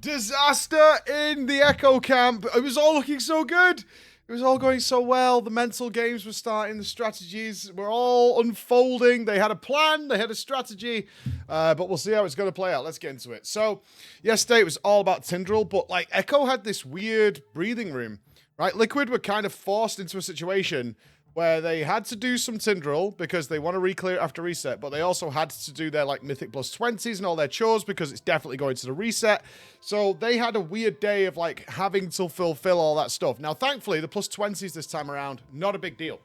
Disaster in the Echo camp. It was all looking so good. It was all going so well. The mental games were starting. The strategies were all unfolding. They had a plan. They had a strategy. But we'll see how it's going to play out. Let's get into it. So yesterday it was all about Tindral. But like Echo had this weird breathing room, right? Liquid were kind of forced into a situation where they had to do some Tindral because they want to re-clear it after reset, but they also had to do their like Mythic plus 20s and all their chores because it's definitely going to the reset. So they had a weird day of like having to fulfill all that stuff. Now, thankfully, the plus 20s this time around, not a big deal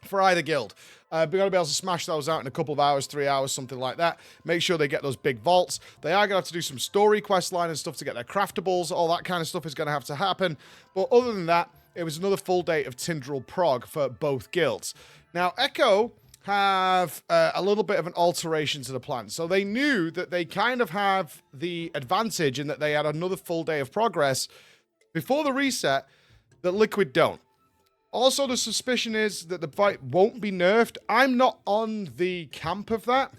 for either guild. We're going to be able to smash those out in a couple of hours, 3 hours, something like that. Make sure they get those big vaults. They are going to have to do some story quest line and stuff to get their craftables. All that kind of stuff is going to have to happen. But other than that, it was another full day of Tindral prog for both guilds. Now, Echo have a little bit of an alteration to the plan. So they knew that they kind of have the advantage in that they had another full day of progress before the reset that Liquid don't. Also, the suspicion is that the fight won't be nerfed. I'm not on the camp of that,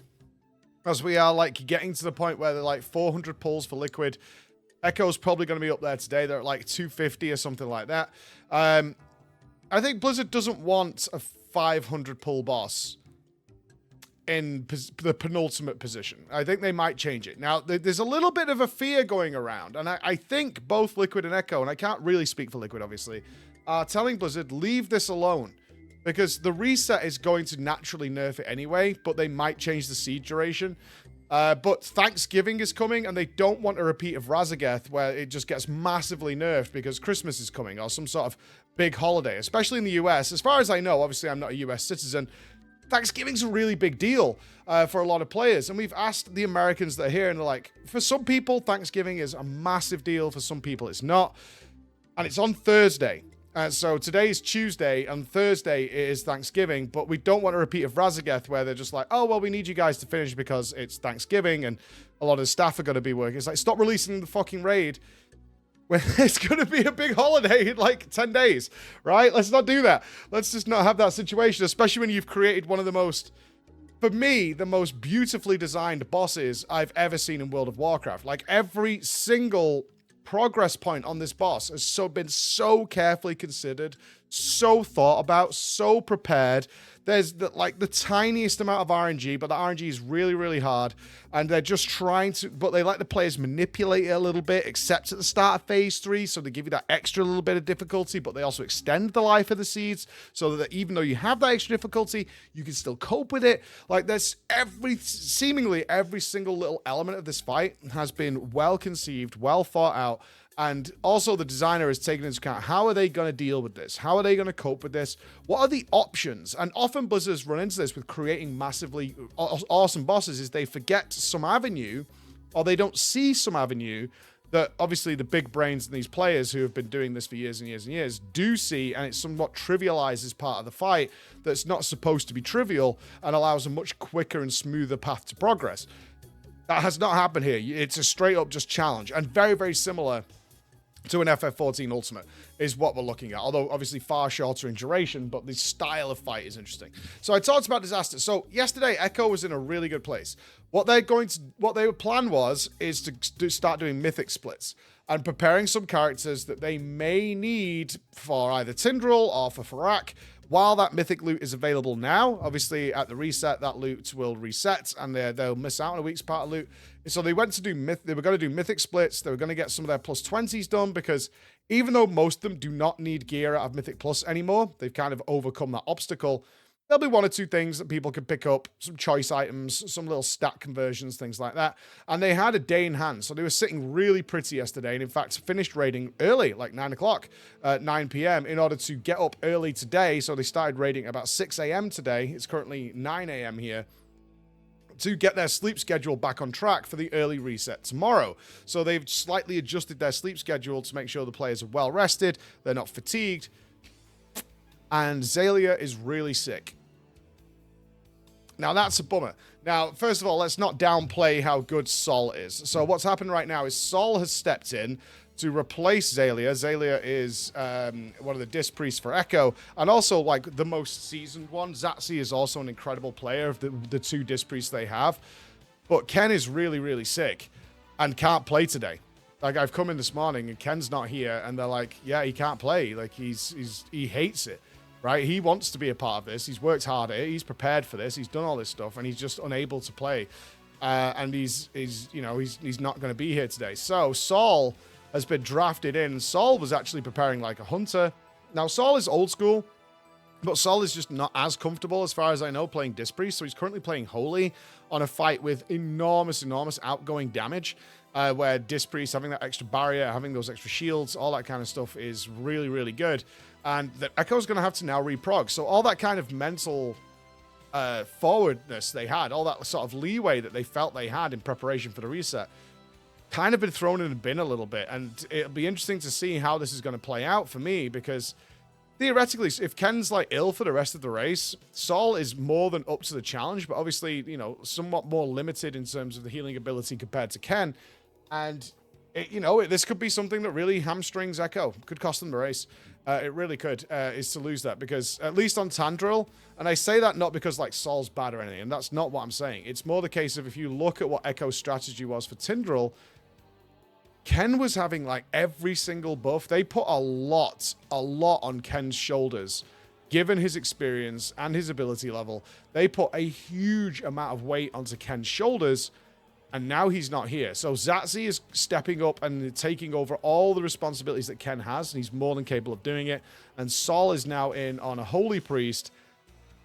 as we are like getting to the point where they're like 400 pulls for Liquid. Echo's probably going to be up there today. They're at like 250 or something like that. I think Blizzard doesn't want a 500 pull boss in the penultimate position. I think they might change it. Now, there's a little bit of a fear going around, and I think both Liquid and Echo, and I can't really speak for Liquid, obviously, are telling Blizzard, leave this alone. Because the reset is going to naturally nerf it anyway, but they might change the siege duration. But Thanksgiving is coming, and they don't want a repeat of Razageth where it just gets massively nerfed because Christmas is coming or some sort of big holiday, especially in the US. As far as I know, obviously I'm not a US citizen, Thanksgiving's a really big deal for a lot of players. And we've asked the Americans that are here, and they're like, for some people, Thanksgiving is a massive deal. For some people, it's not. And it's on Thursday. So today is Tuesday, and Thursday is Thanksgiving, but we don't want a repeat of Razageth where they're just like, oh, well, we need you guys to finish because it's Thanksgiving, and a lot of the staff are going to be working. It's like, stop releasing the fucking raid when it's going to be a big holiday in like 10 days, right? Let's not do that. Let's just not have that situation, especially when you've created one of the most, for me, the most beautifully designed bosses I've ever seen in World of Warcraft. Like, every single progress point on this boss has been so carefully considered, so thought about, so prepared. There's the tiniest amount of RNG, but the RNG is really, really hard. And they're just trying to, but they let the players manipulate it a little bit, except at the start of phase 3. So they give you that extra little bit of difficulty, but they also extend the life of the seeds so that even though you have that extra difficulty, you can still cope with it. Like, there's seemingly every single little element of this fight has been well conceived, well thought out. And also the designer is taking into account, how are they going to deal with this? How are they going to cope with this? What are the options? And often Blizzard's run into this with creating massively awesome bosses is they forget some avenue, or they don't see some avenue that obviously the big brains in these players who have been doing this for years and years and years do see, and it somewhat trivializes part of the fight that's not supposed to be trivial and allows a much quicker and smoother path to progress. That has not happened here. It's a straight up just challenge, and very, very similar to an FF14 Ultimate is what we're looking at. Although obviously far shorter in duration, but the style of fight is interesting. So I talked about disaster. So yesterday, Echo was in a really good place. What their plan is to start doing mythic splits and preparing some characters that they may need for either Tindral or for Farak. While that mythic loot is available now, obviously at the reset, that loot will reset and they'll miss out on a week's part of loot. So they went to do they were going to do mythic splits. They were going to get some of their plus 20s done because even though most of them do not need gear out of Mythic Plus anymore, they've kind of overcome that obstacle. There'll be one or two things that people can pick up, some choice items, some little stat conversions, things like that. And they had a day in hand, so they were sitting really pretty yesterday, and in fact finished raiding early, like 9 o'clock, 9 p.m. in order to get up early today. So they started raiding about 6 a.m. today. It's currently 9 a.m. here, to get their sleep schedule back on track for the early reset tomorrow. So they've slightly adjusted their sleep schedule to make sure the players are well rested, they're not fatigued, and Zalia is really sick. Now, that's a bummer. Now, first of all, let's not downplay how good Sol is. So what's happened right now is Sol has stepped in to replace Zalia. Zalia is one of the disc priests for Echo, and also like the most seasoned one. Zatsi is also an incredible player of the two disc priests they have. But Ken is really, really sick and can't play today. Like, I've come in this morning and Ken's not here, and they're like, yeah, he can't play. Like, he hates it, right? He wants to be a part of this. He's worked hard at it. He's prepared for this. He's done all this stuff, and he's just unable to play. And he's not going to be here today. So Saul has been drafted in. Saul was actually preparing like a hunter. Now, Saul is old school, but Saul is just not as comfortable, as far as I know, playing Disc Priest. So he's currently playing Holy on a fight with enormous outgoing damage, where Disc Priest, having that extra barrier, having those extra shields, all that kind of stuff is really, really good. And the Echo's going to have to now reprog. So all that kind of mental forwardness they had, all that sort of leeway that they felt they had in preparation for the reset, kind of been thrown in the bin a little bit. And it'll be interesting to see how this is going to play out for me, because theoretically, if Ken's like ill for the rest of the race, Saul is more than up to the challenge, but obviously, you know, somewhat more limited in terms of the healing ability compared to Ken. And this could be something that really hamstrings Echo. Could cost them the race. It really could, is to lose that, because at least on Tindral, and I say that not because like Saul's bad or anything, and that's not what I'm saying. It's more the case of, if you look at what Echo's strategy was for Tindral, Ken was having like every single buff. They put a lot on Ken's shoulders, given his experience and his ability level. They put a huge amount of weight onto Ken's shoulders, and now he's not here. So Zatzi is stepping up and taking over all the responsibilities that Ken has, and he's more than capable of doing it. And Saul is now in on a Holy Priest.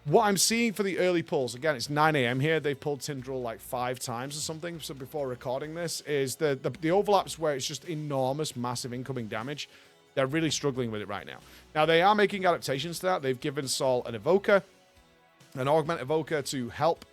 What I'm seeing for the early pulls, again, it's 9 a.m. here. They've pulled Tindral like 5 times or something. So before recording this, is the overlaps where it's just enormous, massive incoming damage. They're really struggling with it right now. Now, they are making adaptations to that. They've given Saul an Evoker, an Augment Evoker, to help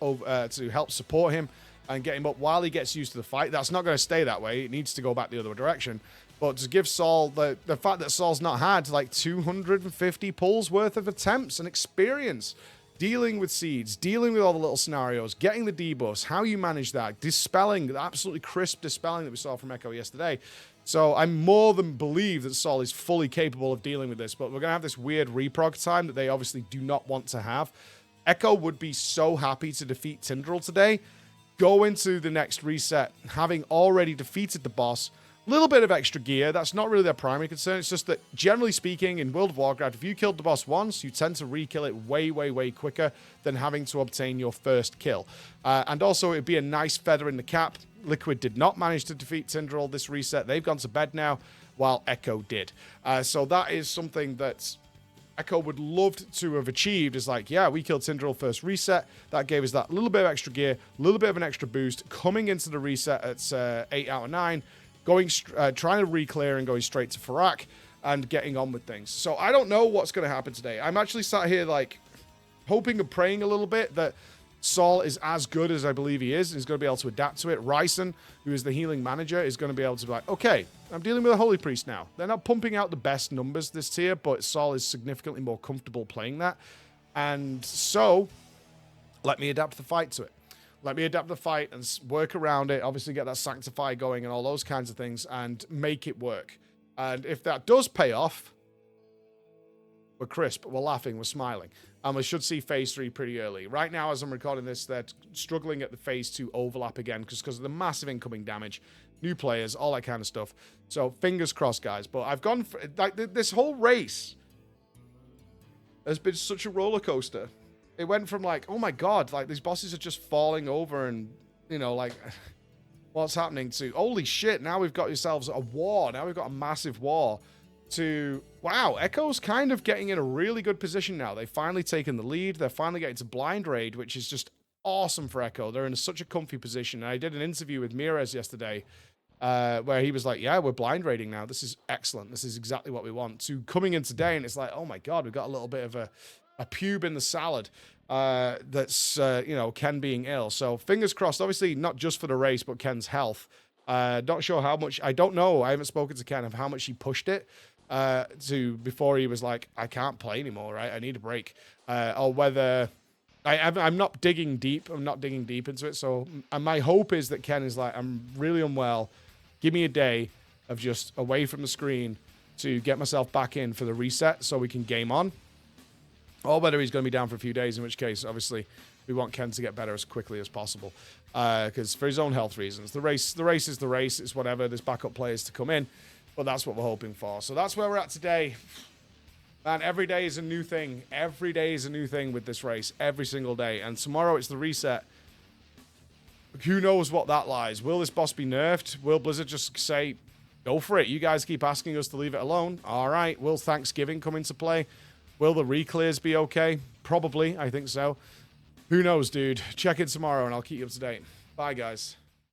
support him and get him up while he gets used to the fight. That's not going to stay that way. It needs to go back the other direction. But to give Saul the fact that Saul's not had like 250 pulls worth of attempts and experience dealing with seeds, dealing with all the little scenarios, getting the debuffs, how you manage that, dispelling, the absolutely crisp dispelling that we saw from Echo yesterday. So I more than believe that Saul is fully capable of dealing with this, but we're going to have this weird reprog time that they obviously do not want to have. Echo would be so happy to defeat Tindral today, go into the next reset having already defeated the boss. Little bit of extra gear. That's not really their primary concern. It's just that, generally speaking, in World of Warcraft, if you killed the boss once, you tend to re-kill it way, way, way quicker than having to obtain your first kill. And also, it'd be a nice feather in the cap. Liquid did not manage to defeat Tindral this reset. They've gone to bed now, while Echo did. So that is something that Echo would love to have achieved, is like, yeah, we killed Tindral first reset. That gave us that little bit of extra gear, a little bit of an extra boost. Coming into the reset at 8 out of 9, trying to re-clear and going straight to Farak and getting on with things. So I don't know what's going to happen today. I'm actually sat here like hoping and praying a little bit that Saul is as good as I believe he is, and he's going to be able to adapt to it. Ryson, who is the healing manager, is going to be able to be like, okay, I'm dealing with a Holy Priest now. They're not pumping out the best numbers this tier, but Saul is significantly more comfortable playing that. And so let me adapt the fight to it. Let me adapt the fight and work around it, obviously get that Sanctify going and all those kinds of things, and make it work. And if that does pay off, we're crisp, we're laughing, we're smiling. And we should see Phase 3 pretty early. Right now, as I'm recording this, they're struggling at the Phase 2 overlap again because of the massive incoming damage, new players, all that kind of stuff. So fingers crossed, guys. But I've gone for, like, this whole race has been such a roller coaster. It went from like, oh my god, like these bosses are just falling over and, you know, like, what's happening, to, holy shit, now we've got yourselves a war. Now we've got a massive war. To, wow, Echo's kind of getting in a really good position now. They've finally taken the lead. They're finally getting to blind raid, which is just awesome for Echo. They're in such a comfy position. And I did an interview with Mirez yesterday where he was like, yeah, we're blind raiding now. This is excellent. This is exactly what we want. To coming in today, and it's like, oh my god, we've got a little bit of a pube in the salad that's, Ken being ill. So fingers crossed, obviously not just for the race, but Ken's health. Not sure how much, I don't know, I haven't spoken to Ken of how much he pushed it before he was like, I can't play anymore, right? I need a break. Or whether, I'm not digging deep. I'm not digging deep into it. So my hope is that Ken is like, I'm really unwell. Give me a day of just away from the screen to get myself back in for the reset so we can game on. Or whether he's going to be down for a few days, in which case, obviously, We want Ken to get better as quickly as possible. Because for his own health reasons. The race is the race. It's whatever. There's backup players to come in. But that's what we're hoping for. So that's where we're at today. Man, every day is a new thing. Every day is a new thing with this race. Every single day. And tomorrow it's the reset. Who knows what that lies? Will this boss be nerfed? Will Blizzard just say, go for it? You guys keep asking us to leave it alone. All right. Will Thanksgiving come into play? Will the reclears be okay? Probably. I think so. Who knows, dude? Check in tomorrow and I'll keep you up to date. Bye, guys.